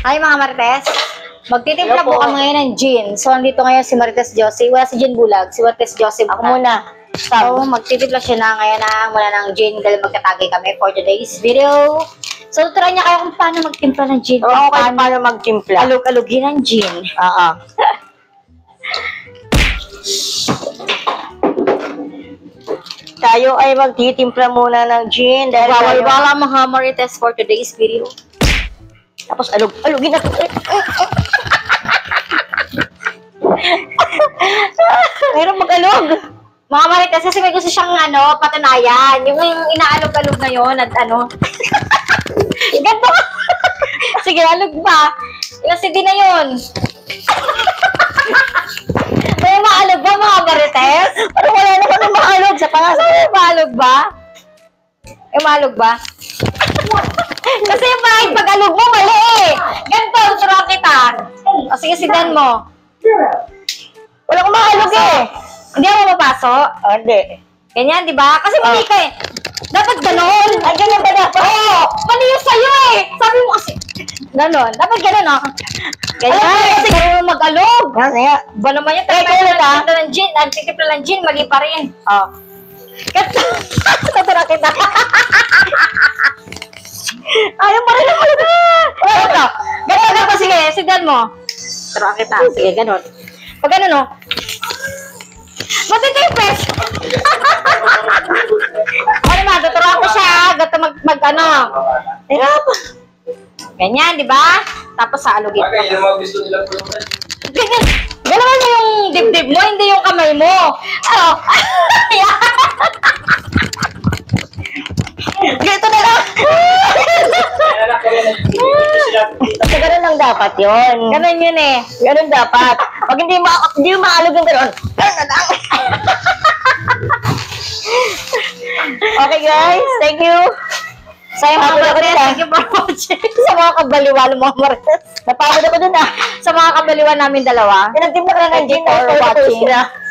Hi mga Marites, magtitimpla po kami ngayon ng gin. So, andito ngayon si Marites Josie. Wala si Gin Bulag, si Marites Josie. Ako muna. So, magtitimpla siya na ngayon mula ng gin dahil magkatagay kami for today's video. So, try niya kayo kung paano magtimpla ng gin. Oo, paano magtimpla. Alug-alugin ng gin. Oo. Tayo ay magtitimpla muna ng gin dahil Bawal-bala mga Marites for today's video. Tapos alugin na. Mayroon mag-alog. Mga Marites, kasi may gusto siyang patunayan. Yung inaalog-alog na yun at ganito. Sige, alog ba? Ilang CD na yun? May maalog ba mga Marites? Parang wala na kami maalog sa pangalan. May maalog ba? May maalog ba? Kasi yung pag-alog mo, mali eh. Ganito, suruan kita. O sige, sidan mo. Wala akong maalog eh. Hindi ako mapaso. Hindi. Ganyan, di ba? Kasi mali ka eh. Dapat ganon. Ay, ganyan ba dapat? Oo! Mali yung sa'yo eh. Sabi mo kasi, ganon. Dapat ganon, oh. Ganyan. Kasi ganon mag-alog. Yan. Ba naman yun? Try ulit, ah. ng gin. Nagtitipla ng gin, mali pa rin. Oh. Tatura kita. Ayaw pa rin naman ito. Ganito. Ganito pa, sige. Sidan mo. Tatura kita. Sige, ganon. Pag ganon, oh. Matitipis. Ano naman, tuturuan ko siya. Gato Hirap. Ganyan, di ba? Tapos sa alugin. Bagay, yun ang mga gusto nila po. Ganyan. Galawan mo yung dibdib mo, hindi yung kamay mo. Ano? Ganito na lang. Kasi ganun lang dapat yun. Ganun yun eh. Ganun dapat. Pag hindi maalog yung ganun, ganun na lang. Okay guys, thank you. Sa mga Marites, thank you for watching. Sa mga kabaliwan mga Marites. Napagod ako dun ah. Sa mga kabaliwan namin dalawa. Pinagtimpla ka na ng gin Thank you for or watching. watching.